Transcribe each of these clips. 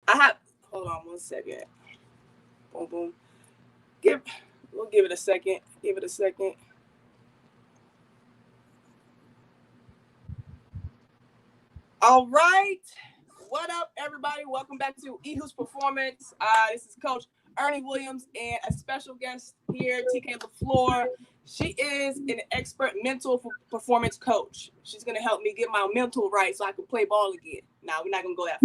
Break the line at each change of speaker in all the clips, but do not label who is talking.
Hold on 1 second. Boom, boom. We'll give it a second. Give it a second. All right. What up, everybody? Welcome back to Eagles Performance. This is Coach Ernie Williams and a special guest here, Tk LaFleur. She is an expert mental performance coach. She's going to help me get my mental right so I can play ball again. Now, we're not going to go that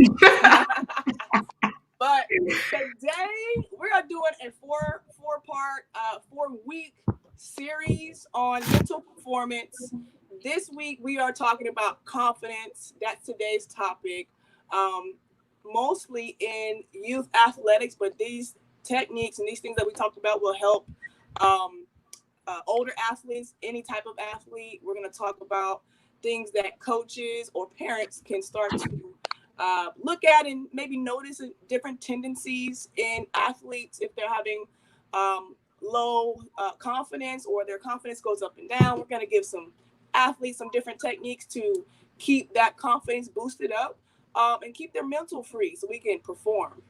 far. But today, we're doing a four-part, 4-week series on mental performance. This week, we are talking about confidence. That's today's topic. Mostly in youth athletics, but these techniques and these things that we talked about will help older athletes, any type of athlete. We're going to talk about things that coaches or parents can start to look at and maybe notice different tendencies in athletes if they're having low confidence or their confidence goes up and down. We're going to give some athletes some different techniques to keep that confidence boosted up and keep their mental free so we can perform.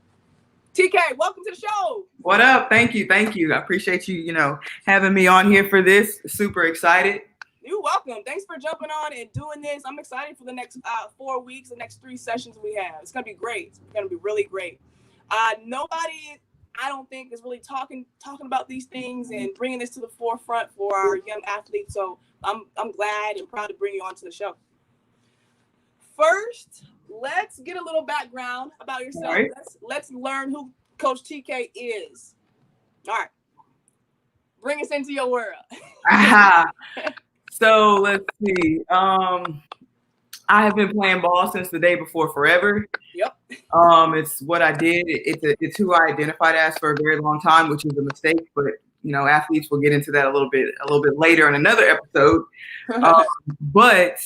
TK, welcome to the show.
What up? Thank you. I appreciate you, having me on here for this. Super excited.
You're welcome. Thanks for jumping on and doing this. I'm excited for the next 4 weeks, the next 3 sessions we have. It's going to be great. It's going to be really great. Nobody, I don't think, is really talking about these things and bringing this to the forefront for our young athletes. So I'm glad and proud to bring you onto the show. First, let's get a little background about yourself. Right. Let's learn who Coach TK is. All right. Bring us into your world.
So let's see. I have been playing ball since the day before forever.
Yep.
It's what I did. It's who I identified as for a very long time, which is a mistake. But athletes will get into that a little bit later in another episode. But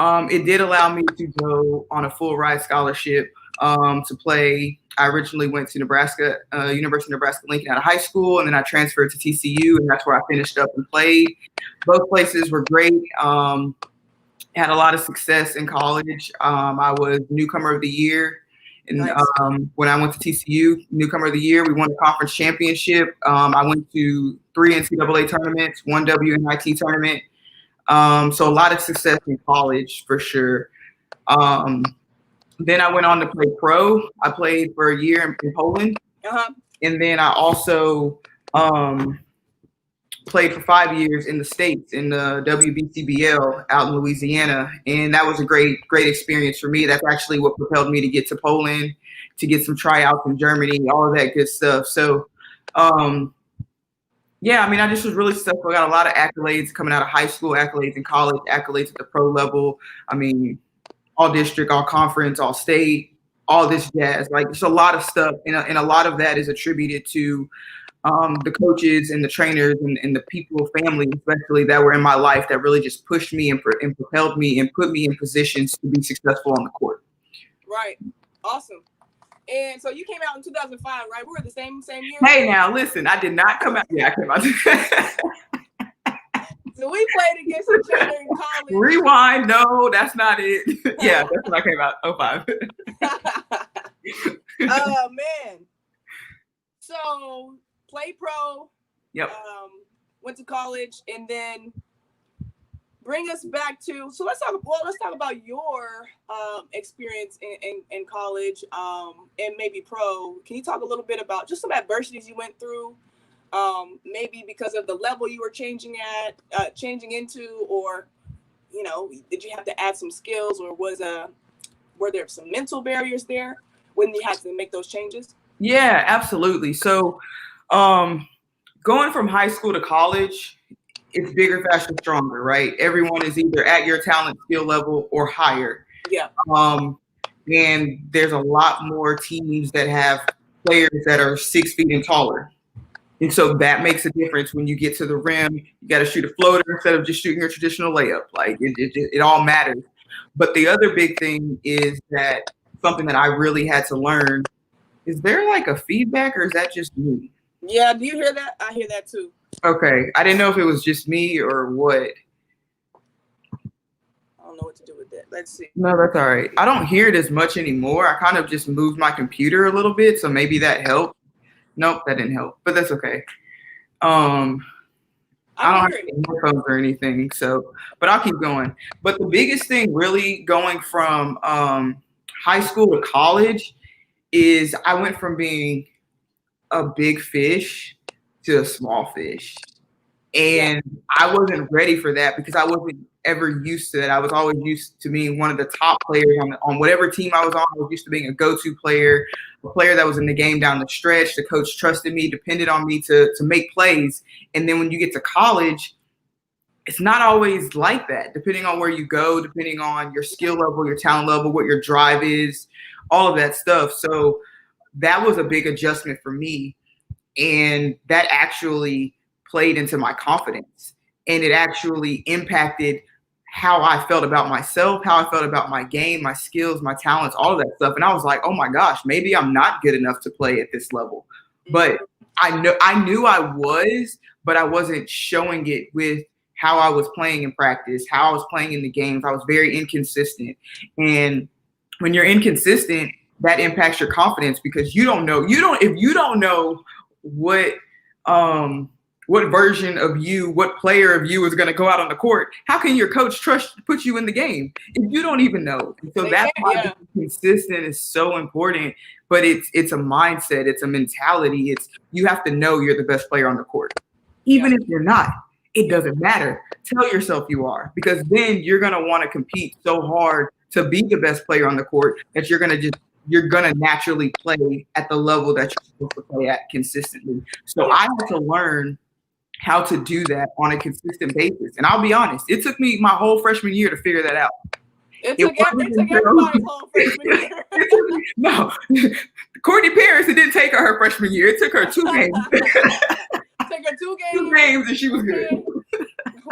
it did allow me to go on a full ride scholarship to play. I originally went to Nebraska, University of Nebraska-Lincoln out of high school, and then I transferred to TCU, and that's where I finished up and played. Both places were great. Had a lot of success in college. I was newcomer of the year. And nice. When I went to TCU, newcomer of the year, we won the conference championship. I went to 3 NCAA tournaments, 1 WNIT tournament. So a lot of success in college for sure. Then I went on to play pro. I played for a year in Poland.
Uh-huh.
And then I also played for 5 years in the States in the WBCBL out in Louisiana. And that was a great experience for me. That's actually what propelled me to get to Poland, to get some tryouts in Germany, all of that good stuff. So, yeah, I mean, I just was really successful. I got a lot of accolades coming out of high school, accolades in college, accolades at the pro level. I mean, all district, all conference, all state, all this jazz. Like, there's a lot of stuff. And a lot of that is attributed to the coaches and the trainers and the people, family especially, that were in my life that really just pushed me and propelled me and put me in positions to be successful on the court.
Right. Awesome. And so you came out in 2005, right? We were the same year.
Hey, now listen, I did not come out. Yeah, I came out.
So we played against each other in college.
Rewind. No, that's not it. Yeah, that's when I came out. 05.
Oh man. So played pro.
Yep.
Went to college, and then bring us back to. So let's talk about your experience in college and maybe pro. Can you talk a little bit about just some adversities you went through? Maybe because of the level you were changing into, or did you have to add some skills, or were there some mental barriers there when you had to make those changes?
Yeah, absolutely. So going from high school to college, it's bigger, faster, stronger, right? Everyone is either at your talent skill level or higher.
Yeah.
And there's a lot more teams that have players that are 6 feet and taller. And so that makes a difference when you get to the rim. You got to shoot a floater instead of just shooting your traditional layup. Like it all matters. But the other big thing is that something that I really had to learn, is there like a feedback, or is that just me?
Yeah, do you hear that? I hear that too.
Okay. I didn't know if it was just me or what.
I don't know what to do with that. Let's see.
No, that's all right. I don't hear it as much anymore. I kind of just moved my computer a little bit, so maybe that helped. Nope, that didn't help, but that's okay. I don't have any headphones or anything, so but I'll keep going. But the biggest thing really going from high school to college is I went from being a big fish to a small fish. And I wasn't ready for that because I wasn't ever used to that. I was always used to being one of the top players on whatever team I was on. I was used to being a go-to player, a player that was in the game down the stretch. The coach trusted me, depended on me to make plays. And then when you get to college, it's not always like that, depending on where you go, depending on your skill level, your talent level, what your drive is, all of that stuff. So that was a big adjustment for me. And that actually played into my confidence, and it actually impacted how I felt about myself, how I felt about my game, my skills, my talents, all of that stuff. And I was like, oh my gosh, maybe I'm not good enough to play at this level. But I knew I was, but I wasn't showing it with how I was playing in practice, how I was playing in the games. I was very inconsistent. And when you're inconsistent, that impacts your confidence because if you don't know what version of you, what player of you is going to go out on the court, how can your coach put you in the game if you don't even know? And so that's why being consistent is so important. But it's a mindset, it's a mentality. You have to know you're the best player on the court, even if you're not. It doesn't matter. Tell yourself you are, because then you're going to want to compete so hard to be the best player on the court that you're going to naturally play at the level that you're supposed to play at consistently. So I had to learn how to do that on a consistent basis. And I'll be honest, it took me my whole freshman year to figure that out.
It took everybody's whole freshman year.
No, Courtney Paris, it didn't take her freshman year. It took her 2 games.
Take her 2 games.
2 games and she was good.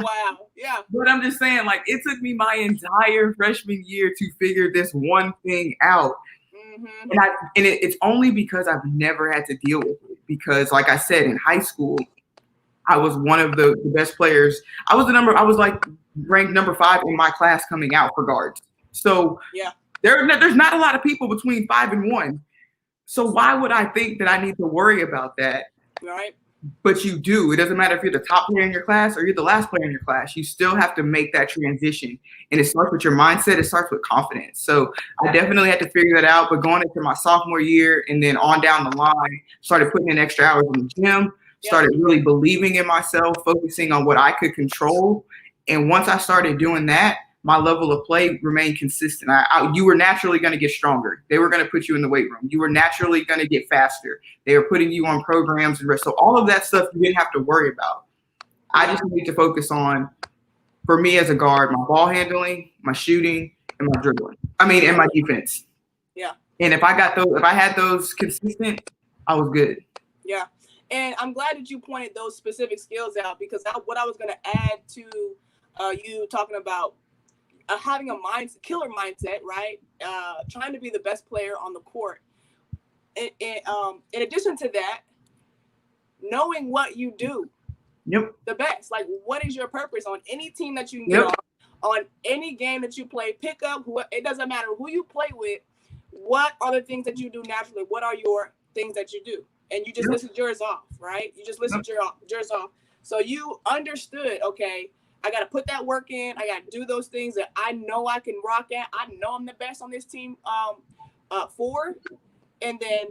Wow. Yeah.
But I'm just saying, like, it took me my entire freshman year to figure this one thing out. Mm-hmm. And it's only because I've never had to deal with it. Because, like I said, in high school, I was one of the best players. I was like ranked number 5 in my class coming out for guards. So there's not a lot of people between 5 and 1. So why would I think that I need to worry about that?
Right.
But you do. It doesn't matter if you're the top player in your class or you're the last player in your class. You still have to make that transition. And it starts with your mindset. It starts with confidence. So I definitely had to figure that out. But going into my sophomore year and then on down the line, started putting in extra hours in the gym, started really believing in myself, focusing on what I could control. And once I started doing that, my level of play remained consistent. You were naturally going to get stronger. They were going to put you in the weight room. You were naturally going to get faster. They were putting you on programs and rest. So all of that stuff you didn't have to worry about. I just need to focus on, for me as a guard, my ball handling, my shooting, and my dribbling. And my defense. Yeah. And if I had those consistent, I was good.
Yeah. And I'm glad that you pointed those specific skills out, because what I was going to add to you talking about having a killer mindset, right? Trying to be the best player on the court. In addition to that, knowing what you do the best. Like, what is your purpose on any team that you can get on any game that you play? Pick up it doesn't matter who you play with. What are the things that you do naturally? What are your things that you do? And you just listed yours off, right? You just listed yours off. So you understood, okay, I got to put that work in. I got to do those things that I know I can rock at. I know I'm the best on this team for. And then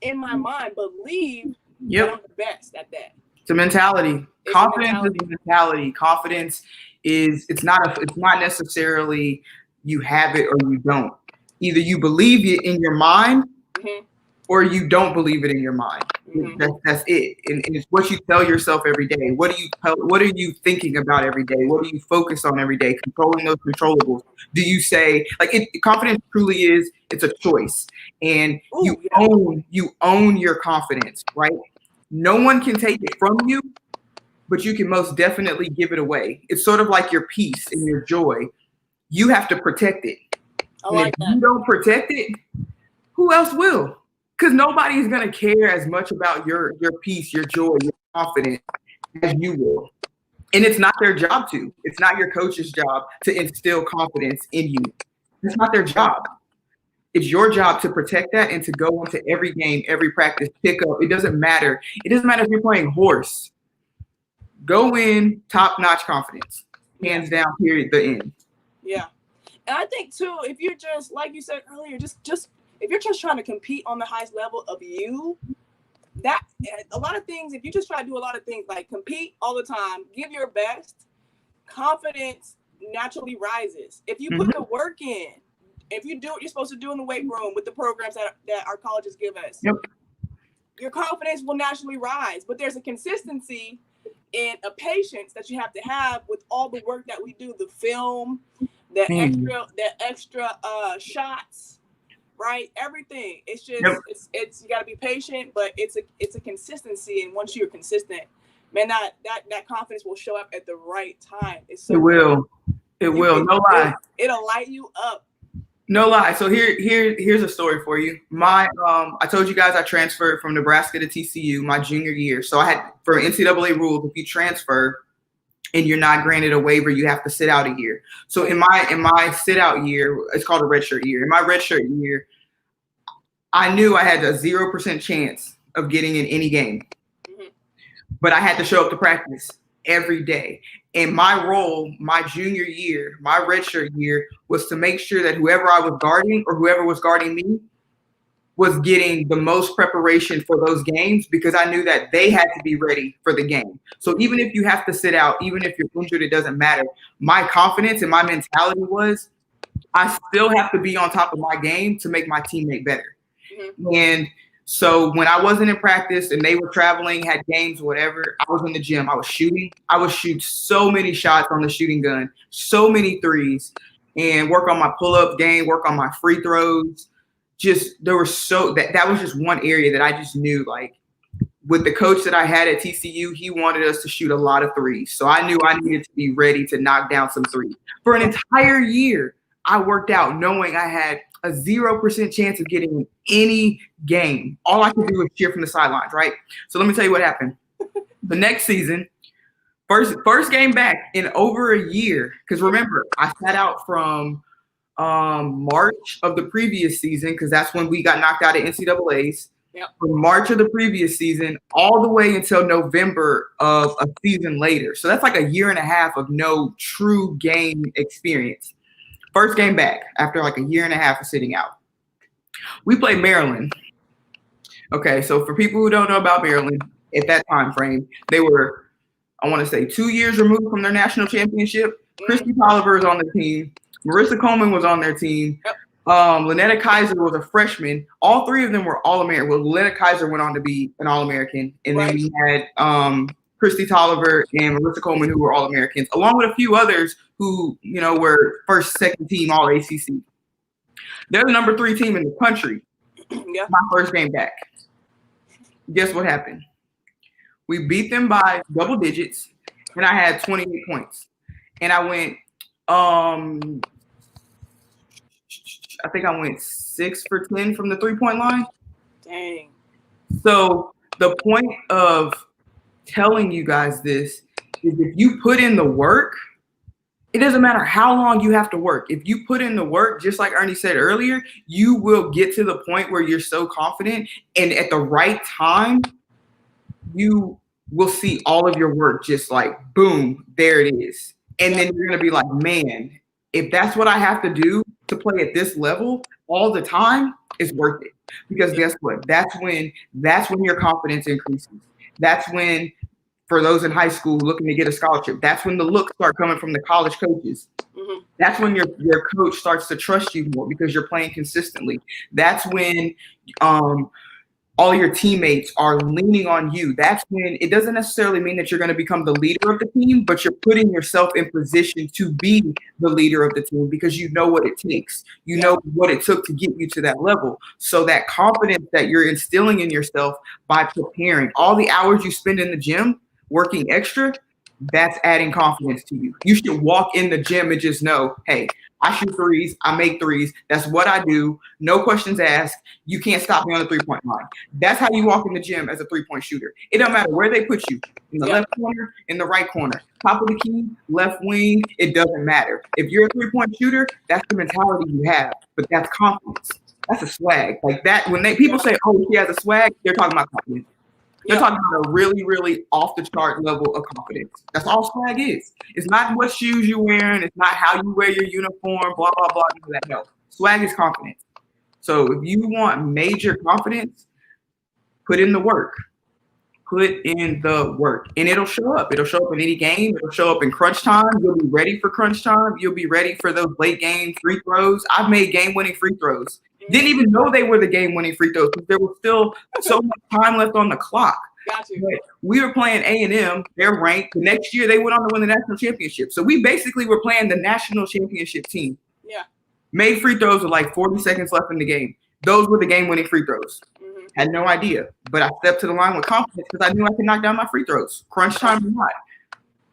in my mind, believe that I'm the best at that.
It's a mentality. Confidence is a mentality. Confidence is, it's not necessarily you have it or you don't. Either you believe it in your mind or you don't believe it in your mind. That's it. And it's what you tell yourself every day. What are you thinking about every day? What do you focus on every day? Controlling those controllables. Do you say, confidence truly is, it's a choice. And you own your confidence, right? No one can take it from you, but you can most definitely give it away. It's sort of like your peace and your joy. You have to protect it. If you don't protect it, who else will? Because nobody is going to care as much about your peace, your joy, your confidence as you will. And it's not their job to. It's not your coach's job to instill confidence in you. It's not their job. It's your job to protect that and to go into every game, every practice, pick up. It doesn't matter. It doesn't matter if you're playing horse. Go in, top-notch confidence. Hands down, period, the end.
Yeah. And I think, too, if you're just, like you said earlier, just if you're just trying to compete on the highest level of you, that a lot of things, if you just try to do a lot of things like compete all the time, give your best, confidence naturally rises. If you put the work in, if you do what you're supposed to do in the weight room with the programs that our colleges give us, your confidence will naturally rise. But there's a consistency and a patience that you have to have with all the work that we do, the film, the extra shots. Right, everything. It's just it's you got to be patient, but it's a consistency, and once you're consistent, man, that confidence will show up at the right time.
It will. No lie.
It'll light you up.
No lie. So here's a story for you. I told you guys I transferred from Nebraska to TCU my junior year. So I had, for NCAA rules, if you transfer and you're not granted a waiver, you have to sit out a year. So in my sit out year, it's called a redshirt year. In my redshirt year, I knew I had a 0% chance of getting in any game, but I had to show up to practice every day. And my role, my junior year, my redshirt year, was to make sure that whoever I was guarding or whoever was guarding me was getting the most preparation for those games, because I knew that they had to be ready for the game. So even if you have to sit out, even if you're injured, it doesn't matter. My confidence and my mentality was I still have to be on top of my game to make my teammate better. And so when I wasn't in practice and they were traveling, had games, whatever, I was in the gym. I was shooting. I would shoot so many shots on the shooting gun, so many threes, and work on my pull-up game, work on my free throws. That was just one area that I just knew, like, with the coach that I had at TCU, he wanted us to shoot a lot of threes. So I knew I needed to be ready to knock down some threes. For an entire year, I worked out knowing I had a 0% chance of getting in any game. All I could do was cheer from the sidelines, right? So let me tell you what happened. The next season, first game back in over a year, because remember, I sat out from March of the previous season, because that's when we got knocked out of NCAAs. From March of the previous season all the way until November of a season later. So that's like a year and a half of no true game experience. First game back after like a year and a half of sitting out. We played Maryland. Okay, so for people who don't know about Maryland, at that time frame, they were, I want to say, 2 years removed from their national championship. Christy Tolliver is on the team. Marissa Coleman was on their team. Lynetta Kaiser was a freshman. All three of them were All-American. Well, Lynetta Kaiser went on to be an All-American. And then we had Christy Tolliver and Marissa Coleman, who were All-Americans, along with a few others who, were first, second team All-ACC. They're the number 3 team in the country. My first game back. Guess what happened? We beat them by double digits, and I had 28 points. And I went I think I went 6 for 10 from the 3-point line.
Dang.
So the point of telling you guys this is, if you put in the work, it doesn't matter how long you have to work. If you put in the work, just like Ernie said earlier, you will get to the point where you're so confident, and at the right time, you will see all of your work just like, boom, there it is. And then you're going to be like, man, if that's what I have to do to play at this level all the time, it's worth it. Because guess what? That's when your confidence increases. That's when, for those in high school looking to get a scholarship, that's when the looks start coming from the college coaches. That's when your coach starts to trust you more because you're playing consistently. That's when all your teammates are leaning on you. That's when it doesn't necessarily mean that you're going to become the leader of the team, but you're putting yourself in position to be the leader of the team because you know what it takes. You know what it took to get you to that level. So that confidence that you're instilling in yourself by preparing, all the hours you spend in the gym working extra, that's adding confidence to you. You should walk in the gym and just know, hey, I shoot threes. I make threes. That's what I do. No questions asked. You can't stop me on the 3-point line. That's how you walk in the gym as a 3-point shooter. It don't matter where they put you, in the left corner, in the right corner, top of the key, left wing. It doesn't matter. If you're a 3-point shooter, that's the mentality you have. But that's confidence. That's a swag. Like that. When people say, "Oh, he has a swag," they're talking about confidence. They're talking about a really, really off the chart level of confidence. That's all swag is. It's not what shoes you're wearing. It's not how you wear your uniform, blah, blah, blah. None of that. No. Swag is confidence. So if you want major confidence, put in the work. Put in the work. And it'll show up. It'll show up in any game. It'll show up in crunch time. You'll be ready for crunch time. You'll be ready for those late game free throws. I've made game-winning free throws. Didn't even know they were the game-winning free throws because there was still so much time left on the clock.
Got you.
But we were playing A&M. They're ranked. The next year, they went on to win the national championship. So we basically were playing the national championship team.
Yeah.
Made free throws with like 40 seconds left in the game. Those were the game-winning free throws. Mm-hmm. Had no idea. But I stepped to the line with confidence because I knew I could knock down my free throws. Crunch time or not.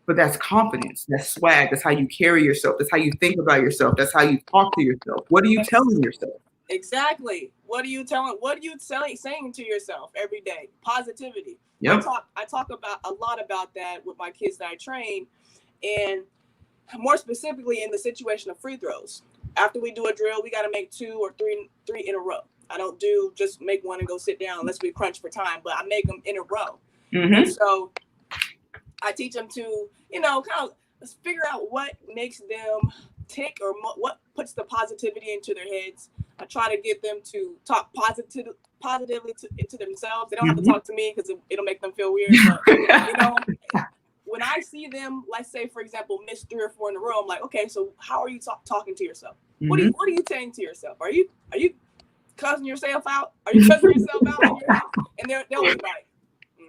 But that's confidence. That's swag. That's how you carry yourself. That's how you think about yourself. That's how you talk to yourself. What are you telling yourself?
Exactly. What are you saying to yourself every day? Positivity.
Yep.
I talk about a lot about that with my kids that I train, and more specifically in the situation of free throws. After we do a drill, we got to make 2 or 3 in a row. I don't do just make one and go sit down unless we crunch for time, but I make them in a row. Mm-hmm. And so I teach them to, kind of figure out what makes them tick or what puts the positivity into their heads. I try to get them to talk positively into themselves. They don't have to talk to me because it'll make them feel weird. But, when I see them, let's say, for example, miss 3 or 4 in a row, I'm like, okay, so how are you talking to yourself? Mm-hmm. What are you saying to yourself? Are you cussing yourself out? Are you cussing yourself out in your head? And they'll be like,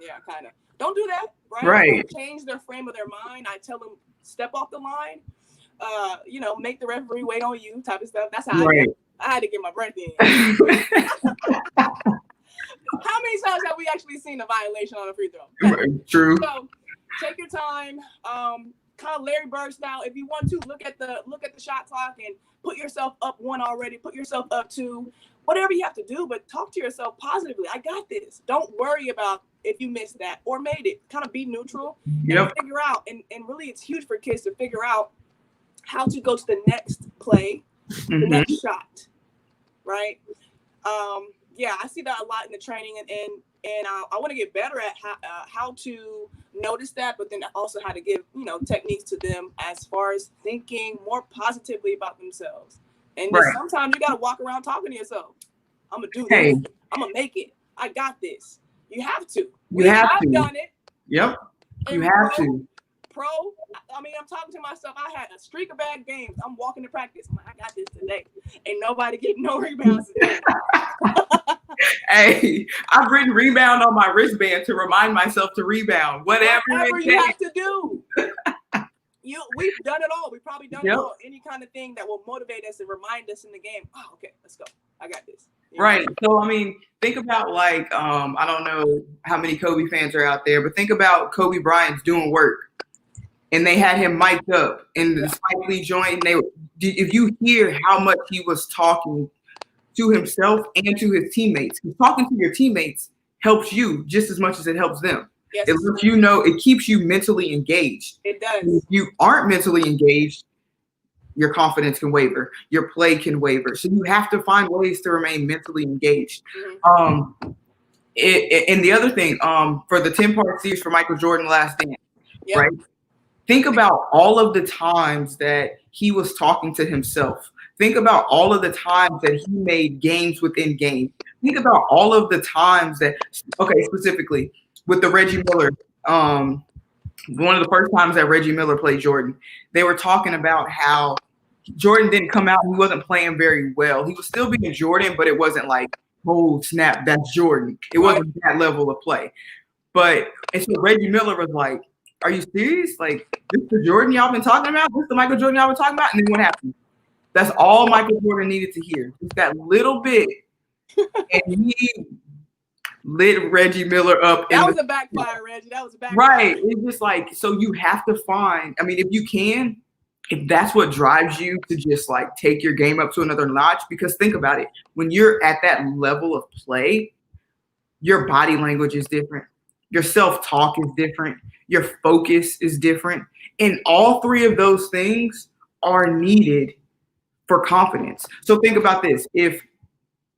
yeah, kind of. Don't do that, right?
Right.
Change their frame of their mind. I tell them, step off the line. Make the referee wait on you, type of stuff. That's how I had to get my breath in. How many times have we actually seen a violation on a free throw?
True.
So take your time, kind of Larry Bird style. If you want to, look at the shot clock and put yourself up 1 already. Put yourself up 2. Whatever you have to do, but talk to yourself positively. I got this. Don't worry about if you missed that or made it. Kind of be neutral and figure out. And really, it's huge for kids to figure out how to go to the next play, the next shot, right? I see that a lot in the training, and I want to get better at how to notice that, but then also how to give techniques to them as far as thinking more positively about themselves. And sometimes you got to walk around talking to yourself. I'm gonna do this. I'm gonna make it. I got this. You have to. I've done it.
Yep. You have to.
I'm talking to myself. I had a streak of bad games. I'm walking to practice. I'm like, I got this today. Ain't nobody getting no rebounds today.
Hey, I've written rebound on my wristband to remind myself to rebound. Whatever
you have to do. We've done it all. We've probably done it all. Any kind of thing that will motivate us and remind us in the game. Oh, okay, let's go. I got this.
Right. So, think about I don't know how many Kobe fans are out there, but think about Kobe Bryant's doing work. And they had him mic'd up in the Spike Lee joint. If you hear how much he was talking to himself and to his teammates, talking to your teammates helps you just as much as it helps them. Yes. It lets you know, it keeps you mentally engaged.
It does.
If you aren't mentally engaged, your confidence can waver. Your play can waver. So you have to find ways to remain mentally engaged. Mm-hmm. And the other thing, for the 10-part series for Michael Jordan Last Dance, right? Think about all of the times that he was talking to himself. Think about all of the times that he made games within games. Think about all of the times that, specifically with the Reggie Miller, one of the first times that Reggie Miller played Jordan, they were talking about how Jordan didn't come out. He wasn't playing very well. He was still being Jordan, but it wasn't like, oh, snap, that's Jordan. It wasn't that level of play. And so Reggie Miller was like, are you serious? Like, this is the Jordan y'all been talking about? This is the Michael Jordan y'all been talking about? And then what happened? That's all Michael Jordan needed to hear. Just that little bit. And he lit Reggie Miller up.
That was a backfire, Reggie. That was a backfire.
Right. It's just like, so you have to find, if you can, if that's what drives you to just like take your game up to another notch, because think about it, when you're at that level of play, your body language is different. Your self-talk is different. Your focus is different. And all three of those things are needed for confidence. So think about this. If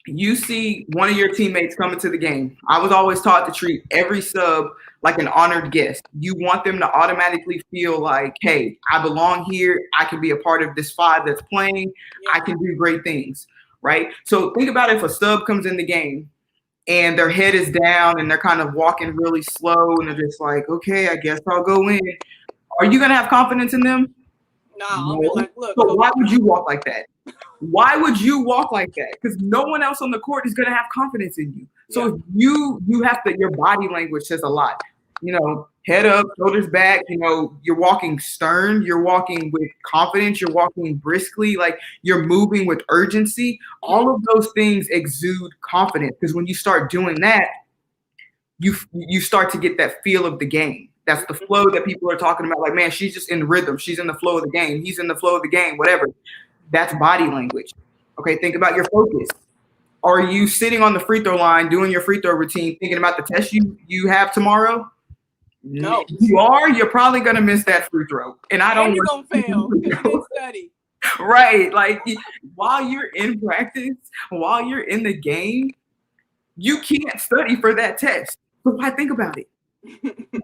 you see one of your teammates coming to the game, I was always taught to treat every sub like an honored guest. You want them to automatically feel like, hey, I belong here. I can be a part of this five that's playing. I can do great things, right? So think about if a sub comes in the game and their head is down and they're kind of walking really slow and they're just like, okay, I guess I'll go in. Are you going to have confidence in them?
No. I'll be like, look.
So why would you walk like that? Why would you walk like that? Because no one else on the court is going to have confidence in you. So if you have to, your body language says a lot. Head up, shoulders back, you're walking stern, you're walking with confidence, you're walking briskly, like you're moving with urgency. All of those things exude confidence, because when you start doing that, you start to get that feel of the game. That's the flow that people are talking about. Like, man, she's just in rhythm. She's in the flow of the game. He's in the flow of the game, whatever. That's body language. Okay, think about your focus. Are you sitting on the free throw line doing your free throw routine, thinking about the test you have tomorrow?
No.
If you are, you're probably going to miss that free throw. And
you're going to fail because you didn't study.
Right. Like, while you're in practice, while you're in the game, you can't study for that test. So why think about it?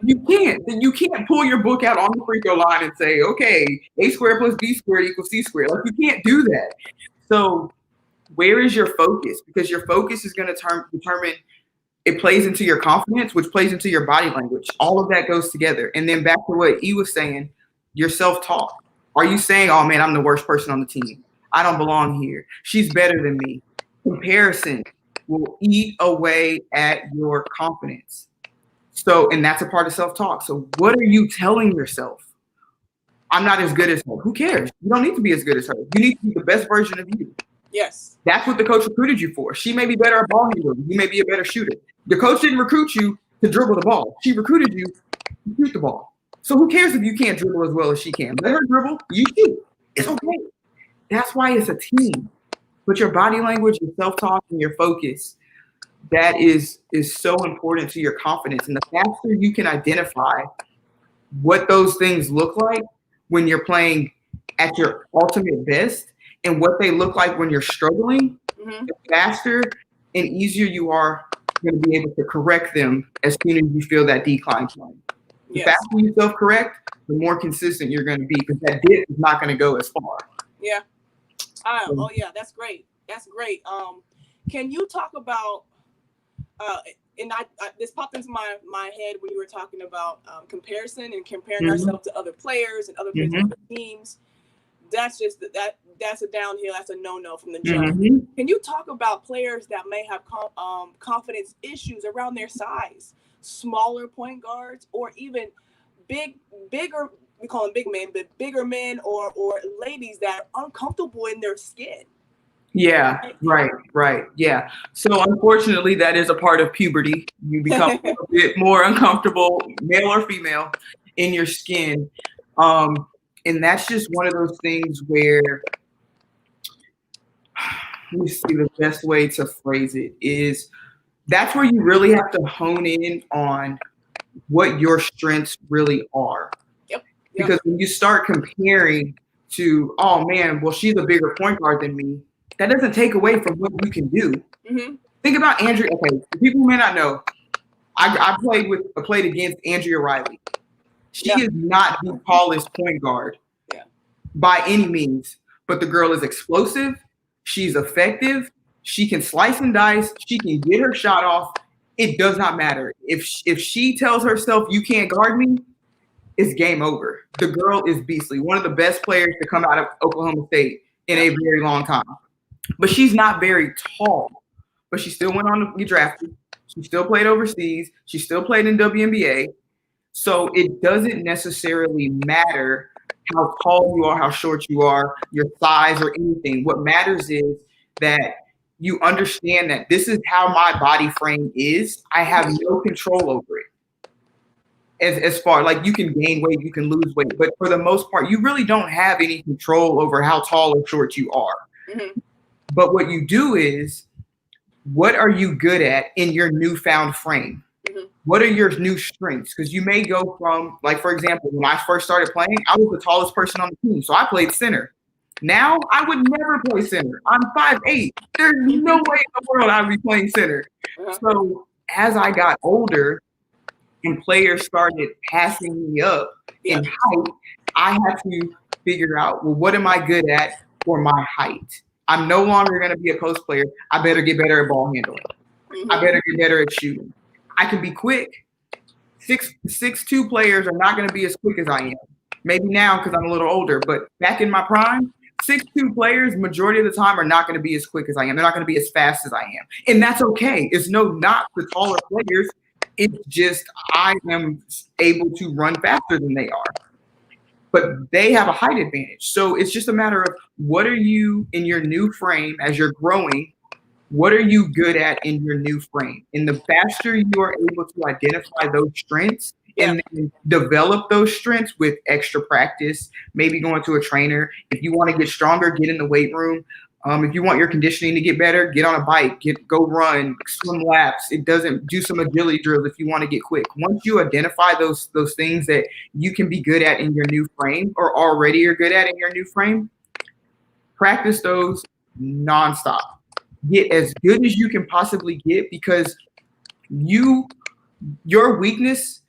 You can't pull your book out on the free throw line and say, okay, A squared plus B squared equals C squared. Like, you can't do that. So where is your focus? Because your focus is going to determine, it plays into your confidence, which plays into your body language. All of that goes together. And then back to what E was saying, your self-talk. Are you saying, oh man, I'm the worst person on the team. I don't belong here. She's better than me. Comparison will eat away at your confidence. So, and that's a part of self-talk. So what are you telling yourself? I'm not as good as her. Who cares? You don't need to be as good as her. You need to be the best version of you.
Yes.
That's what the coach recruited you for. She may be better at ball handling. You may be a better shooter. The coach didn't recruit you to dribble the ball. She recruited you to shoot the ball. So who cares if you can't dribble as well as she can? Let her dribble. You shoot. It's okay. That's why it's a team. But your body language, your self-talk, and your focus, that is so important to your confidence. And the faster you can identify what those things look like when you're playing at your ultimate best and what they look like when you're struggling, the faster and easier you are going to be able to correct them as soon as you feel that decline point. The faster you self-correct, the more consistent you're going to be, because that dip is not going to go as far.
Yeah. That's great. That's great. Can you talk about and this popped into my head when you were talking about comparison and comparing ourselves to other players and other players on other teams. That's just that's a downhill. That's a no from the jump. Can you talk about players that may have confidence issues around their size, smaller point guards, or even bigger? We call them big men, but bigger men or ladies that are uncomfortable in their skin.
Yeah, right. Yeah. So unfortunately, that is a part of puberty. You become a bit more uncomfortable, male or female, in your skin. And that's just one of those things where, let me see, the best way to phrase it is, that's where you really have to hone in on what your strengths really are. Because when you start comparing to, oh man, well, she's a bigger point guard than me, that doesn't take away from what you can do. Think about Andrea. Okay, for people who may not know, I played against Andrea Riley. She is not the tallest point guard by any means, but the girl is explosive. She's effective. She can slice and dice. She can get her shot off. It does not matter. If she tells herself, you can't guard me, it's game over. The girl is beastly. One of the best players to come out of Oklahoma State in a very long time. But she's not very tall. But she still went on to get drafted. She still played overseas. She still played in WNBA. So it doesn't necessarily matter how tall you are, how short you are, your size or anything. What matters is that you understand that this is how my body frame is. I have no control over it. as far like you can gain weight, you can lose weight, but for the most part, you really don't have any control over how tall or short you are.
Mm-hmm.
But what you do is, what are you good at in your newfound frame?
Mm-hmm.
What are your new strengths? Because you may go from, like, for example, when I first started playing, I was the tallest person on the team, so I played center. Now, I would never play center. I'm 5'8". There's no way in the world I would be playing center.
Uh-huh.
So as I got older and players started passing me up in height, I had to figure out, well, what am I good at for my height? I'm no longer going to be a post player. I better get better at ball handling.
Mm-hmm.
I better get better at shooting. I can be quick. 6'2" players are not going to be as quick as I am. Maybe now because I'm a little older, but back in my prime, 6'2" players, majority of the time, are not going to be as quick as I am. They're not going to be as fast as I am. And that's okay. It's no knock to taller players. It's just I am able to run faster than they are. But they have a height advantage. So it's just a matter of, what are you in your new frame as you're growing? What are you good at in your new frame? And the faster you are able to identify those strengths and then develop those strengths with extra practice, maybe going to a trainer. If you want to get stronger, get in the weight room. If you want your conditioning to get better, get on a bike, go run, swim laps. Do some agility drills if you want to get quick. Once you identify those things that you can be good at in your new frame, or already are good at in your new frame, practice those nonstop. Get as good as you can possibly get, because your weakness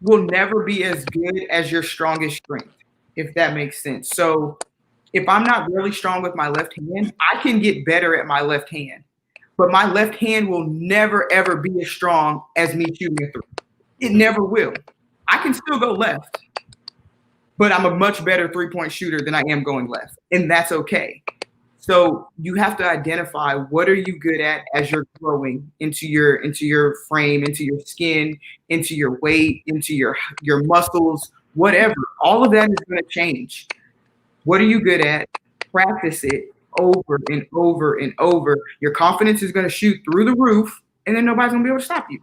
will never be as good as your strongest strength, if that makes sense. So if I'm not really strong with my left hand, I can get better at my left hand, but my left hand will never, ever be as strong as me shooting a three. It never will. I can still go left, but I'm a much better three-point shooter than I am going left, and that's okay. So you have to identify, what are you good at as you're growing into your frame, into your skin, into your weight, into your muscles, whatever. All of that is going to change. What are you good at? Practice it over and over and over. Your confidence is going to shoot through the roof, and then nobody's going to be able to stop you.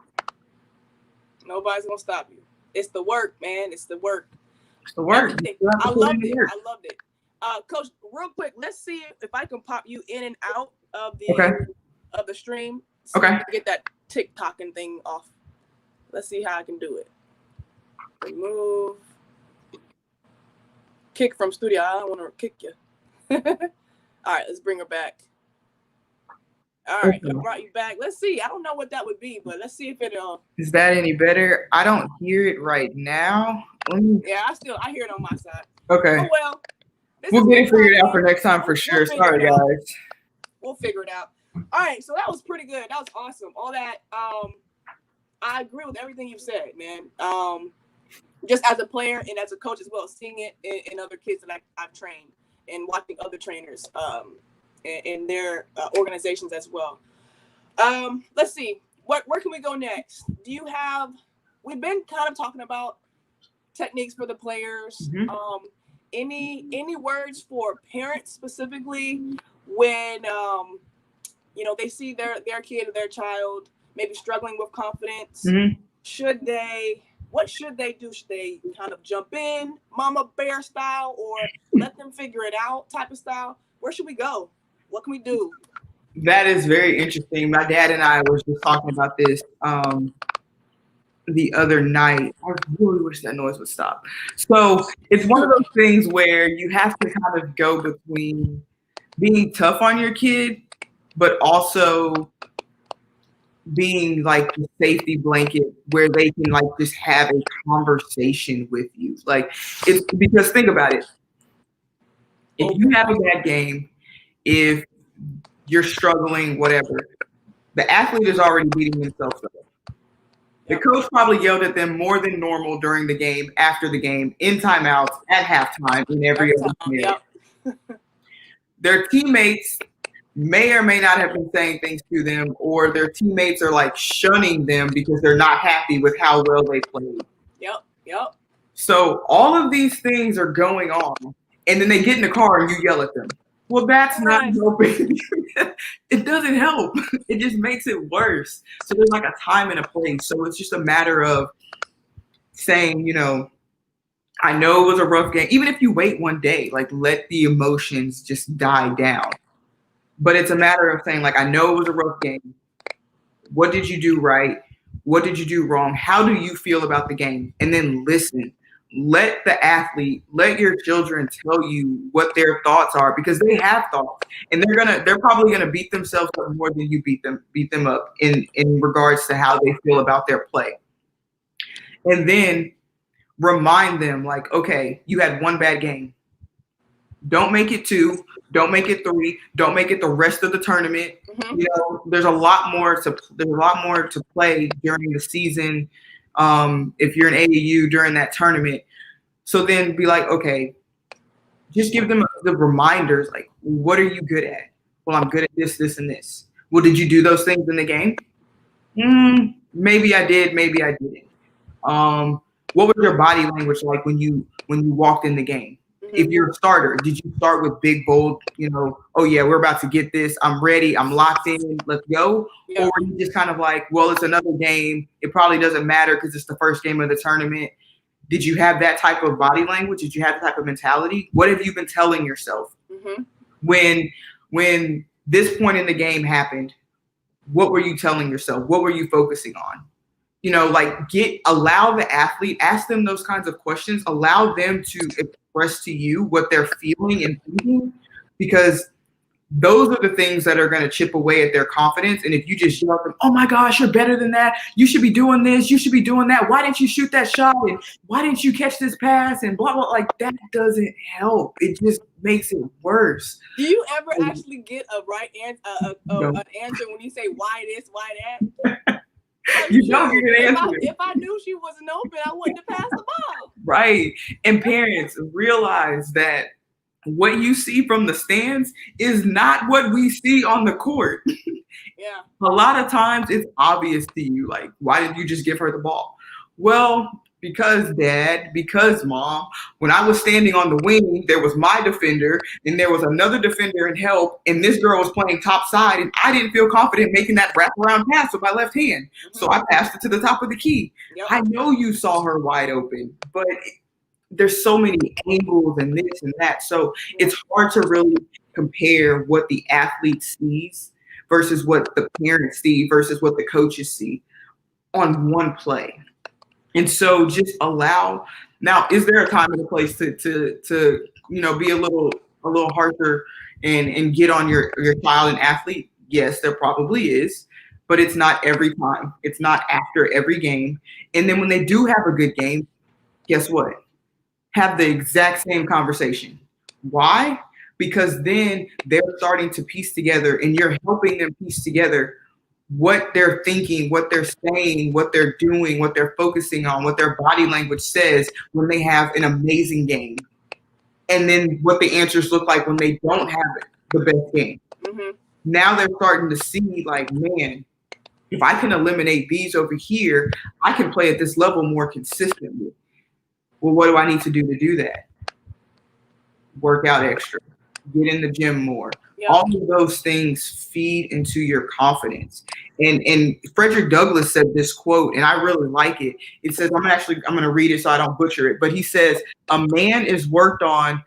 Nobody's going to stop you. It's the work, man. It's the work.
It's the work.
I loved it. Coach, real quick, let's see if I can pop you in and out of the stream. So
okay.
Get that TikToking thing off. Let's see how I can do it. Remove. Kick from studio. I don't want to kick you. All right, let's bring her back. All right, I brought you back. Let's see. I don't know what that would be, but let's see if it
is that any better? I don't hear it right now.
Yeah, I hear it on my side.
Okay.
Oh well.
We'll get it figured out for next time for sure. Sorry, guys.
We'll figure it out. All right, so that was pretty good. That was awesome. All that. I agree with everything you said, man. Just as a player and as a coach as well, seeing it in other kids that I've trained and watching other trainers in their organizations as well. Let's see. Where can we go next? We've been kind of talking about techniques for the players.
Mm-hmm.
Any words for parents specifically when they see their kid or their child maybe struggling with confidence?
Mm-hmm.
What should they do? Should they kind of jump in mama bear style, or let them figure it out type of style? Where should we go? What can we do?
That is very interesting. My dad and I was just talking about this the other night. I really wish that noise would stop. So it's one of those things where you have to kind of go between being tough on your kid, but also being like the safety blanket where they can like just have a conversation with you. Like, it's because think about it. If you have a bad game, if you're struggling, whatever, the athlete is already beating themselves up. The coach probably yelled at them more than normal during the game, after the game, in timeouts, at halftime, in every other minute. Their teammates may or may not have been saying things to them, or their teammates are like shunning them because they're not happy with how well they played.
Yep.
So all of these things are going on, and then they get in the car and you yell at them. Well, that's not helping. It doesn't help. It just makes it worse. So there's like a time and a place. So it's just a matter of saying, I know it was a rough game. Even if you wait one day, like let the emotions just die down. But it's a matter of saying, like, I know it was a rough game. What did you do right? What did you do wrong? How do you feel about the game? And then listen. Let the athlete, let your children tell you what their thoughts are, because they have thoughts, and they're probably gonna beat themselves up more than you beat them up in regards to how they feel about their play. And then remind them, like, okay, you had one bad game. Don't make it 2. Don't make it 3. Don't make it the rest of the tournament.
Mm-hmm.
There's a lot more to play during the season. If you're an AAU during that tournament, so then be like, okay, just give them the reminders. Like, what are you good at? Well, I'm good at this, this, and this. Well, did you do those things in the game? Maybe I did. Maybe I didn't. What was your body language like when you walked in the game? If you're a starter, did you start with big, bold, oh yeah, we're about to get this. I'm ready. I'm locked in. Let's go. Yeah. Or you just kind of like, well, it's another game. It probably doesn't matter because it's the first game of the tournament. Did you have that type of body language? Did you have that type of mentality? What have you been telling yourself? Mm-hmm. When this point in the game happened, what were you telling yourself? What were you focusing on? Allow the athlete, ask them those kinds of questions, allow them to express to you what they're feeling and thinking, because those are the things that are going to chip away at their confidence. And if you just yell at them, oh my gosh, you're better than that. You should be doing this. You should be doing that. Why didn't you shoot that shot? And why didn't you catch this pass? And blah, blah, like that doesn't help. It just makes it worse.
Do you ever actually get a right answer, an answer when you say why this, why that?
You don't get an answer.
If I knew she wasn't open, I wouldn't have passed the ball.
Right. And parents, realize that what you see from the stands is not what we see on the court.
Yeah.
A lot of times it's obvious to you, like, why didn't you just give her the ball? Well, because dad, because mom, when I was standing on the wing, there was my defender and there was another defender in help, and this girl was playing top side, and I didn't feel confident making that wraparound pass with my left hand. Mm-hmm. So I passed it to the top of the key. Yep. I know you saw her wide open, but there's so many angles and this and that. So it's hard to really compare what the athlete sees versus what the parents see versus what the coaches see on one play. And so just allow. Now, is there a time and a place to be a little harsher and get on your child and athlete? Yes, there probably is, but it's not every time. It's not after every game. And then when they do have a good game, guess what? Have the exact same conversation. Why? Because then they're starting to piece together, and you're helping them piece together what they're thinking, what they're saying, what they're doing, what they're focusing on, what their body language says when they have an amazing game. And then what the answers look like when they don't have the best game. Mm-hmm. Now they're starting to see, like, man, if I can eliminate these over here, I can play at this level more consistently. Well, what do I need to do that? Work out extra. Get in the gym more. Yep. All of those things feed into your confidence. And Frederick Douglass said this quote, and I really like it. It says, I'm going to read it so I don't butcher it. But he says, a man is worked upon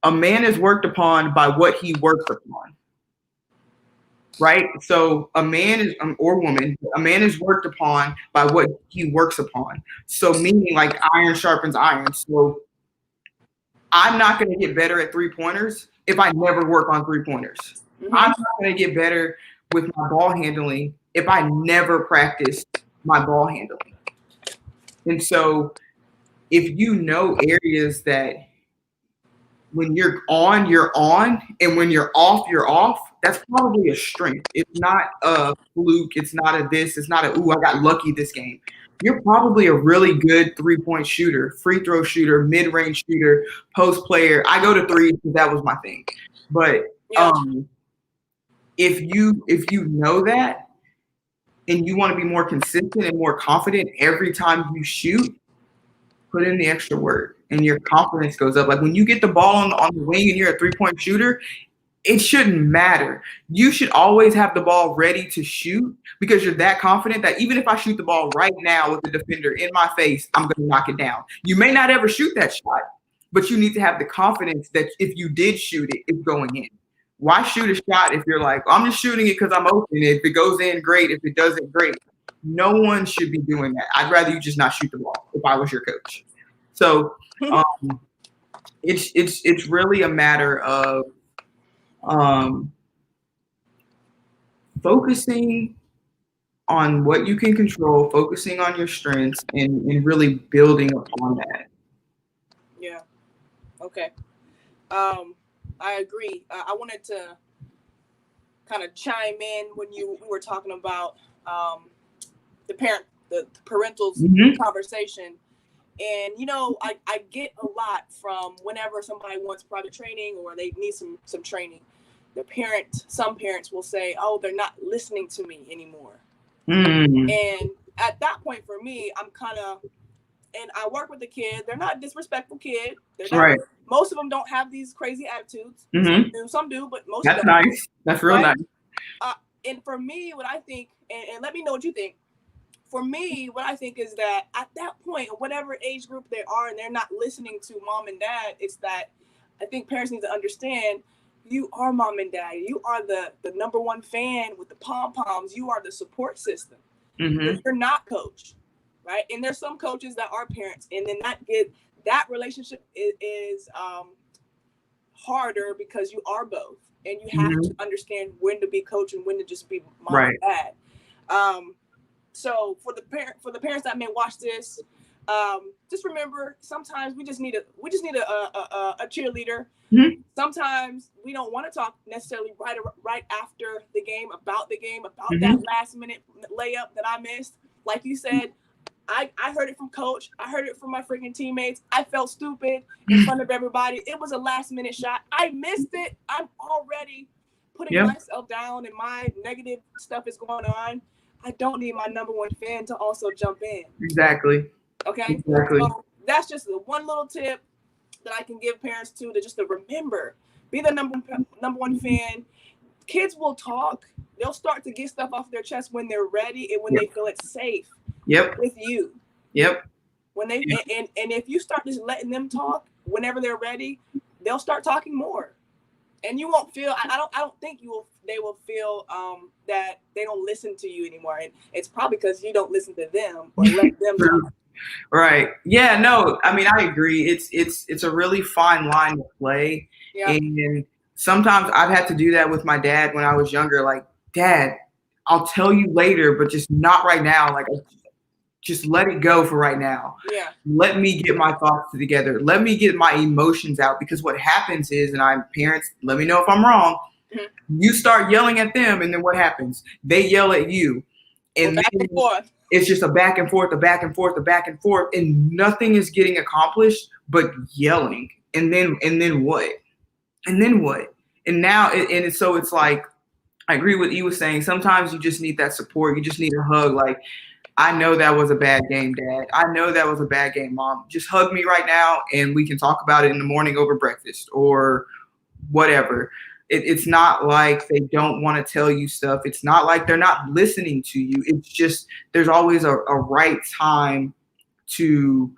by what he works upon. Right? So a man is, or woman, a man is worked upon by what he works upon. So meaning, like, iron sharpens iron. So I'm not going to get better at 3-pointers if I never work on 3-pointers. Mm-hmm. I'm not going to get better with my ball handling if I never practice my ball handling. And so if you know areas that when you're on, and when you're off, that's probably a strength. It's not a fluke. It's not a this. It's not a, ooh, I got lucky this game. You're probably a really good 3-point shooter, free throw shooter, mid-range shooter, post player. I go to 3 because that was my thing. But if you know that and you want to be more consistent and more confident every time you shoot, put in the extra work and your confidence goes up. Like when you get the ball on the wing and you're a 3-point shooter, it shouldn't matter. You should always have the ball ready to shoot because you're that confident that even if I shoot the ball right now with the defender in my face, I'm going to knock it down. You may not ever shoot that shot, but you need to have the confidence that if you did shoot it, it's going in. Why shoot a shot if you're like, I'm just shooting it because I'm open. If it goes in, great. If it doesn't, great. No one should be doing that. I'd rather you just not shoot the ball if I was your coach. So it's really a matter of focusing on what you can control, focusing on your strengths, and really building upon that.
Yeah. Okay. I agree. I wanted to kind of chime in when we were talking about the parental conversation. And, you know, I get a lot from whenever somebody wants private training or they need some training. Some parents will say, oh, they're not listening to me anymore. And at that point for me, I'm kind of, and I work with the kid. They're not disrespectful kid. They're not,
right.
Most of them don't have these crazy attitudes. Some do, but most
That's
of them
nice. That's real nice.
And for me, what I think, and let me know what you think. For me, what I think is that at that point, whatever age group they are, and they're not listening to mom and dad, it's that I think parents need to understand you are mom and dad. You are the number one fan with the pom-poms. You are the support system. You're not coach, right? And there's some coaches that are parents, and then that relationship is harder because you are both, and you have to understand when to be coach and when to just be mom and dad. So for the parents that may watch this, just remember sometimes we just need a cheerleader. Sometimes we don't want to talk necessarily right after the game about that last minute layup that I missed. Like you said, I heard it from coach. I heard it from my freaking teammates. I felt stupid in front of everybody. It was a last minute shot. I missed it. I'm already putting myself down and my negative stuff is going on. I don't need my number one fan to also jump in.
Exactly.
Okay.
Exactly.
So that's just the one little tip that I can give parents to remember, be the number one fan. Kids will talk. They'll start to get stuff off their chest when they're ready and when they feel it's safe. With you. When they and if you start just letting them talk whenever they're ready, they'll start talking more. And you won't feel I don't think they will feel that they don't listen to you anymore. And it's probably because you don't listen to them or let them talk.
Right. Yeah, no, I mean I agree. It's a really fine line to play. And sometimes I've had to do that with my dad when I was younger. Like, Dad, I'll tell you later, but just not right now. Like, just let it go for right now. Let me get my thoughts together. Let me get my emotions out, because what happens is, and parents, let me know if I'm wrong. You start yelling at them, and then what happens? They yell at you, and
back and forth.
It's just a back and forth, and nothing is getting accomplished but yelling. And then what? And now, so it's like, I agree with what he was saying. Sometimes you just need that support. You just need a hug. Like, I know that was a bad game, Dad. I know that was a bad game, Mom. Just hug me right now, and we can talk about it in the morning over breakfast or whatever. It's not like they don't want to tell you stuff. It's not like they're not listening to you. It's just there's always a right time to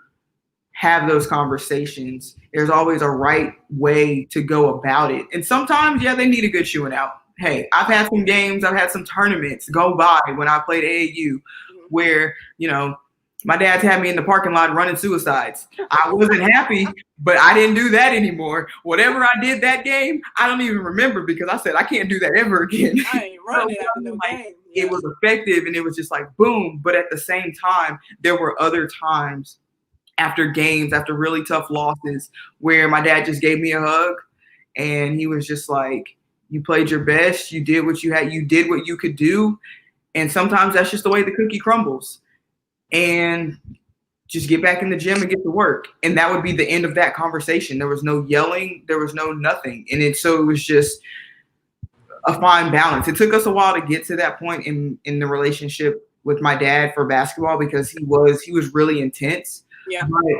have those conversations. There's always a right way to go about it. And sometimes, they need a good chewing out. Hey, I've had some games, I've had some tournaments go by when I played AAU where, my dad's had me in the parking lot running suicides. I wasn't happy, but I didn't do that anymore. Whatever I did that game, I don't even remember, because I said I can't do that ever again.
I ain't running after no game.
It was effective, and it was just like boom. But at the same time, there were other times after games, after really tough losses, where my dad just gave me a hug, and he was just like, you played your best. You did what you had. You did what you could do. And sometimes that's just the way the cookie crumbles. And just get back in the gym and get to work. And that would be the end of that conversation. There was no yelling. There was no nothing. And so it was just a fine balance. It took us a while to get to that point in the relationship with my dad for basketball, because he was really intense. But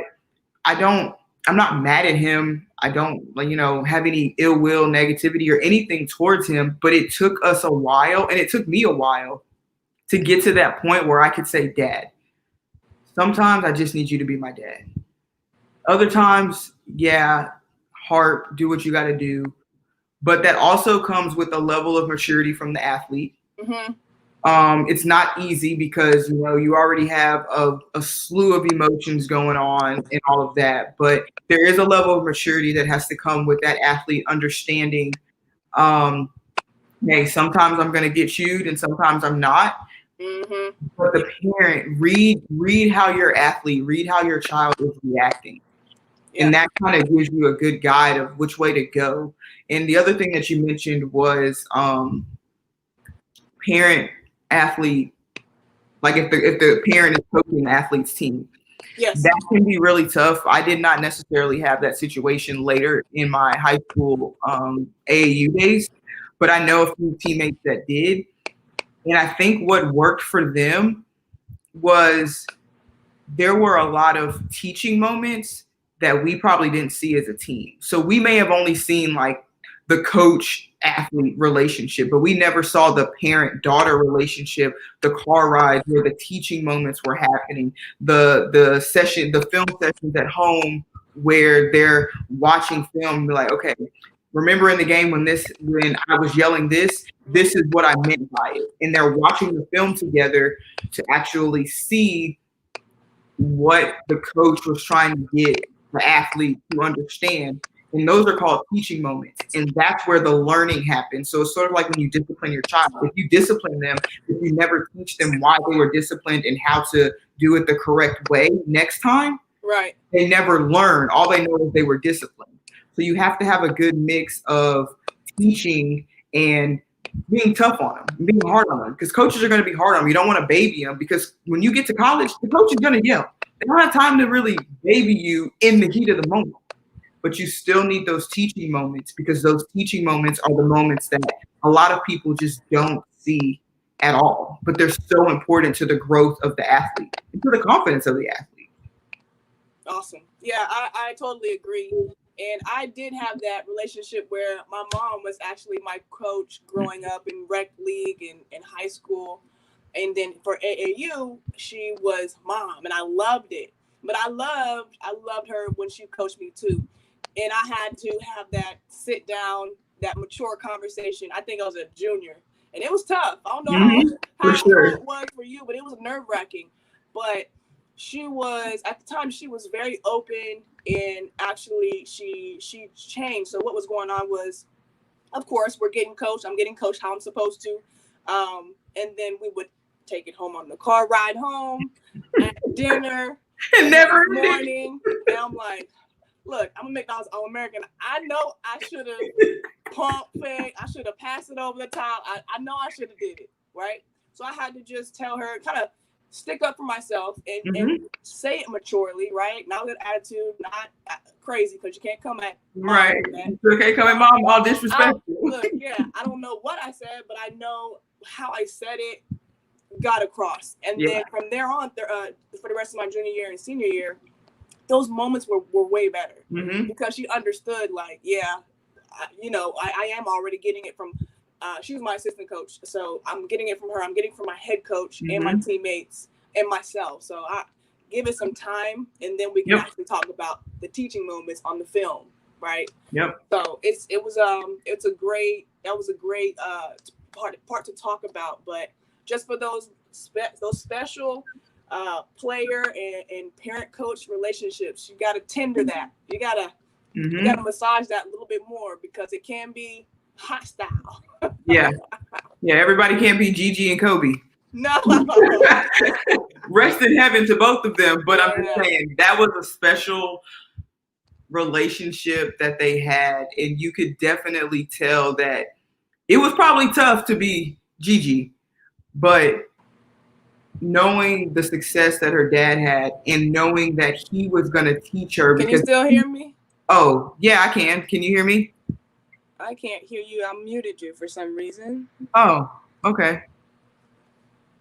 I'm not mad at him. I don't, have any ill will, negativity, or anything towards him. But it took us a while, and it took me a while to get to that point where I could say, Dad, sometimes I just need you to be my dad. Other times, yeah, heart, do what you got to do. But that also comes with a level of maturity from the athlete.
Mm-hmm.
It's not easy because, you already have a slew of emotions going on and all of that. But there is a level of maturity that has to come with that athlete understanding, hey, sometimes I'm going to get chewed and sometimes I'm not.
Mm-hmm.
But the parent, read how your athlete, read how your child is reacting.
Yeah.
And that kind of gives you a good guide of which way to go. And the other thing that you mentioned was parent athlete, like if the parent is coaching the athlete's team.
Yes.
That can be really tough. I did not necessarily have that situation later in my high school AAU days, but I know a few teammates that did. And I think what worked for them was there were a lot of teaching moments that we probably didn't see as a team. So we may have only seen like the coach athlete relationship, but we never saw the parent daughter relationship, the car ride where the teaching moments were happening, the film sessions at home where they're watching film and be like, okay, remember in the game when I was yelling this is what I meant by it. And they're watching the film together to actually see what the coach was trying to get the athlete to understand. And those are called teaching moments. And that's where the learning happens. So it's sort of like when you discipline your child. If you discipline them, if you never teach them why they were disciplined and how to do it the correct way next time,
right,
they never learn. All they know is they were disciplined. So you have to have a good mix of teaching and being tough on them, being hard on them, because coaches are going to be hard on them. You don't want to baby them because when you get to college, the coach is going to yell. They don't have time to really baby you in the heat of the moment, but you still need those teaching moments because those teaching moments are the moments that a lot of people just don't see at all, but they're so important to the growth of the athlete and to the confidence of the athlete.
Awesome. Yeah, I totally agree. And I did have that relationship where my mom was actually my coach growing up in rec league and in high school. And then for AAU, she was mom, and I loved it. But I loved her when she coached me too. And I had to have that sit down, that mature conversation. I think I was a junior, and it was tough. I don't know how it was for you, but it was nerve wracking. But she was, at the time, she was very open, and actually she changed. So what was going on was, of course, we're getting coached. I'm getting coached how I'm supposed to. And then we would take it home on the car ride home, at dinner,
and never
morning. And I'm like, look, I'm a McDonald's All-American. I know I should have pump fake. I should have passed it over the top. I know I should have did it, right? So I had to just tell her, kind of stick up for myself and say it maturely, right? Not with attitude, not crazy, because you can't come at
right. You can't come at mom all disrespectful.
Look, yeah, I don't know what I said, but I know how I said it got across. And then from there on, for the rest of my junior year and senior year, those moments were way better because she understood, like, yeah, I am already getting it from, she was my assistant coach. So I'm getting it from her. I'm getting it from my head coach and my teammates and myself. So I give it some time, and then we can actually talk about the teaching moments on the film. Right.
Yep.
So that was a great part to talk about, but just for those special player and parent coach relationships, you got to tender that. You got to massage that a little bit more because it can be hostile.
Yeah. Everybody can't be Gigi and Kobe.
No.
Rest in heaven to both of them. But I'm just saying that was a special relationship that they had, and you could definitely tell that it was probably tough to be Gigi, but knowing the success that her dad had and knowing that he was going to teach her.
Can you still hear me?
Oh, yeah, I can. Can you hear me?
I can't hear you. I muted you for some reason.
Oh, okay.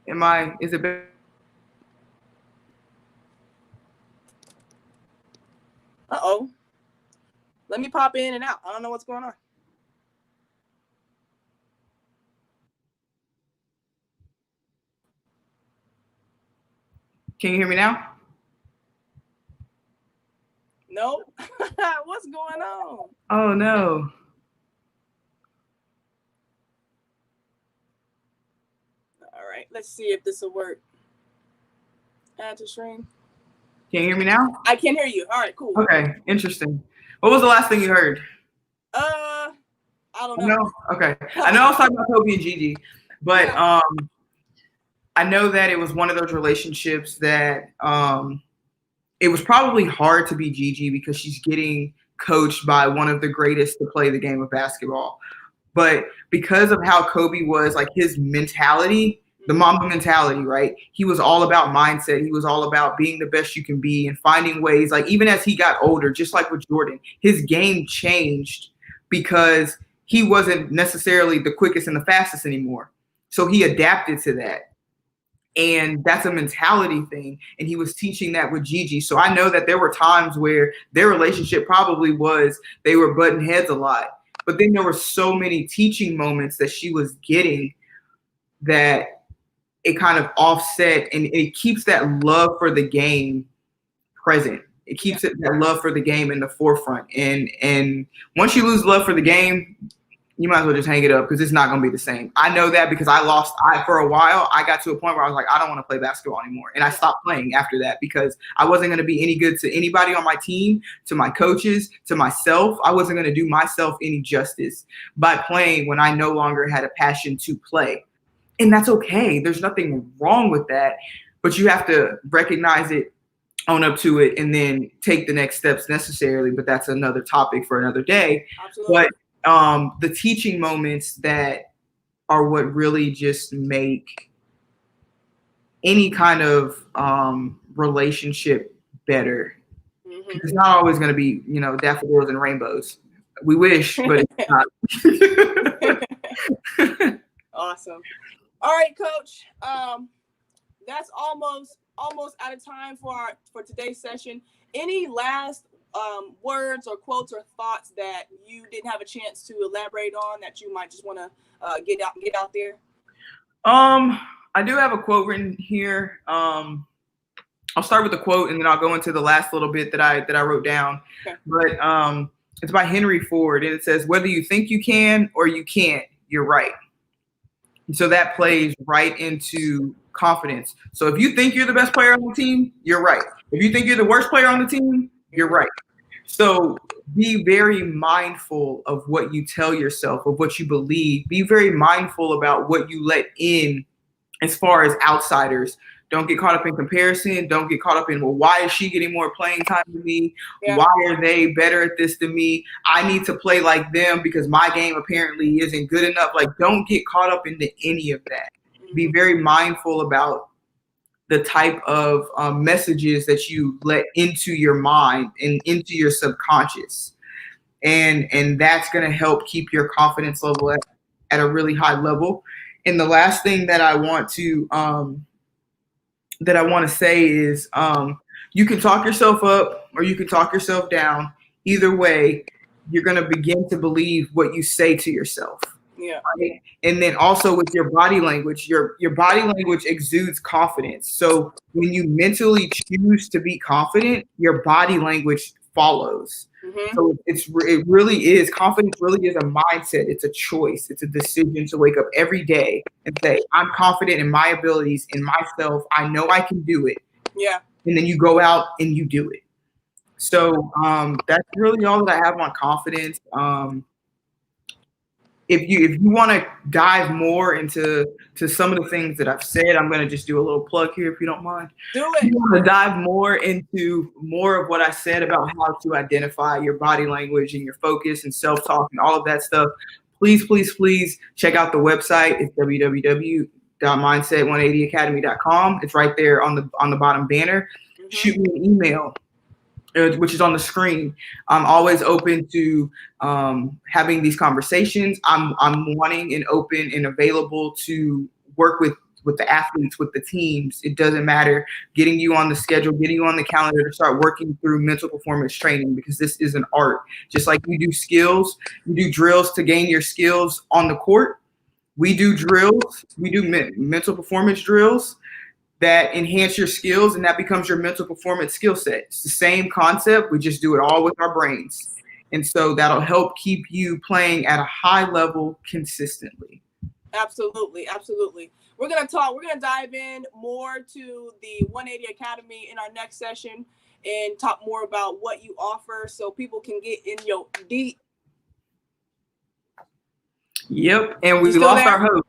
Is it better?
Uh-oh. Let me pop in and out. I don't know what's going on.
Can you hear me now?
No. What's going on?
Oh, no.
All right. Let's see if this will work. Add to stream.
Can you hear me now?
I can hear you. All right, cool.
Okay, interesting. What was the last thing you heard?
I don't know.
No? Okay. I know I was talking about Kobe and Gigi, but I know that it was one of those relationships that it was probably hard to be Gigi because she's getting coached by one of the greatest to play the game of basketball. But because of how Kobe was, like his mentality, the Mamba mentality, right? He was all about mindset. He was all about being the best you can be and finding ways. Like even as he got older, just like with Jordan, his game changed because he wasn't necessarily the quickest and the fastest anymore. So he adapted to that. And that's a mentality thing. And he was teaching that with Gigi. So I know that there were times where their relationship probably was they were butting heads a lot. But then there were so many teaching moments that she was getting that it kind of offset and it keeps that love for the game present. It keeps that love for the game in the forefront. And once you lose love for the game, you might as well just hang it up because it's not going to be the same. I know that because for a while, I got to a point where I was like, I don't want to play basketball anymore. And I stopped playing after that because I wasn't going to be any good to anybody on my team, to my coaches, to myself. I wasn't going to do myself any justice by playing when I no longer had a passion to play. And that's okay. There's nothing wrong with that. But you have to recognize it, own up to it, and then take the next steps necessarily. But that's another topic for another day.
Absolutely.
But the teaching moments that are what really just make any kind of relationship better. Mm-hmm. It's not always going to be, daffodils and rainbows. We wish, but it's not.
Awesome. All right, Coach. That's almost out of time for today's session. Any last words or quotes or thoughts that you didn't have a chance to elaborate on that you might just want to get out there?
I do have a quote written here. I'll start with the quote and then I'll go into the last little bit that I wrote down. Okay. But it's by Henry Ford and it says, "Whether you think you can or you can't, you're right." And so that plays right into confidence. So if you think you're the best player on the team, you're right. If you think you're the worst player on the team, you're right. So be very mindful of what you tell yourself, of what you believe. Be very mindful about what you let in as far as outsiders. Don't get caught up in comparison. Don't get caught up in, well, why is she getting more playing time than me? Yeah. Why are they better at this than me? I need to play like them because my game apparently isn't good enough. Like, don't get caught up into any of that. Mm-hmm. Be very mindful about the type of messages that you let into your mind and into your subconscious. And that's going to help keep your confidence level at a really high level. And the last thing that I want to say is you can talk yourself up or you can talk yourself down. Either way, you're going to begin to believe what you say to yourself.
Yeah.
Right? And then also with your body language, your body language exudes confidence. So when you mentally choose to be confident, your body language follows. Mm-hmm. So it really is, confidence really is a mindset. It's a choice. It's a decision to wake up every day and say, I'm confident in my abilities, in myself. I know I can do it.
Yeah.
And then you go out and you do it. So that's really all that I have on confidence. If you want to dive more into some of the things that I've said, I'm going to just do a little plug here if you don't mind.
Do it.
If you want to dive more into more of what I said about how to identify your body language and your focus and self-talk and all of that stuff, please check out the website. It's www.mindset180academy.com. It's right there on the bottom banner. Mm-hmm. Shoot me an email, which is on the screen. I'm always open to having these conversations. I'm wanting and open and available to work with with the athletes, with the teams. It doesn't matter. Getting you on the schedule, getting you on the calendar to start working through mental performance training, because this is an art. Just like you do skills, you do drills to gain your skills on the court. We do drills. We do mental performance drills that enhance your skills, and that becomes your mental performance skill set. It's the same concept. We just do it all with our brains. And so that'll help keep you playing at a high level consistently.
Absolutely. Absolutely. We're going to dive in more to the 180 Academy in our next session and talk more about what you offer so people can get in your deep.
Yep. And we lost our host.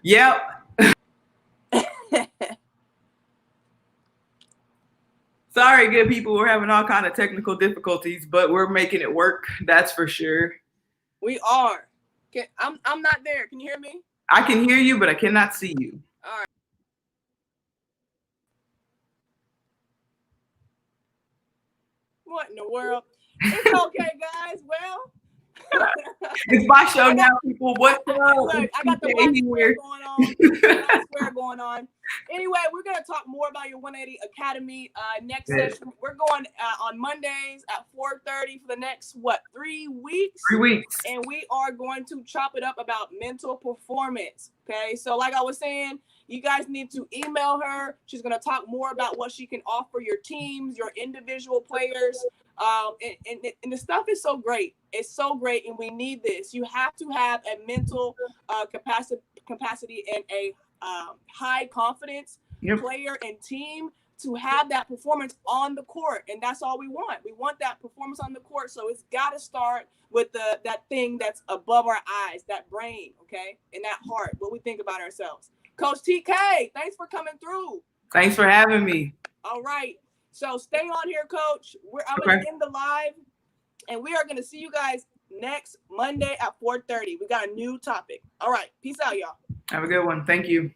Yep. Sorry, good people. We're having all kind of technical difficulties, but we're making it work. That's for sure.
We are. I'm not there. Can you hear me?
I can hear you, but I cannot see you.
All right. What in the world? It's okay, guys. Well,
it's my show now, people. What's up?
Look, I got the black square going on. Black square going on. Anyway, we're going to talk more about your 180 Academy next session. We're going on Mondays at 4:30 for the next, 3 weeks?
3 weeks.
And we are going to chop it up about mental performance. Okay, so like I was saying, you guys need to email her. She's going to talk more about what she can offer your teams, your individual players. And the stuff is so great. It's so great, and we need this. You have to have a mental capacity and a high confidence player and team to have that performance on the court, and that's all we want. We want that performance on the court, so it's got to start with that thing that's above our eyes, that brain, okay, and that heart, what we think about ourselves. Coach TK, thanks for coming through.
Thanks for having me.
All right. So stay on here, Coach. I'm going to end the live, and we are going to see you guys next Monday at 4:30. We got a new topic. All right. Peace out, y'all.
Have a good one. Thank you.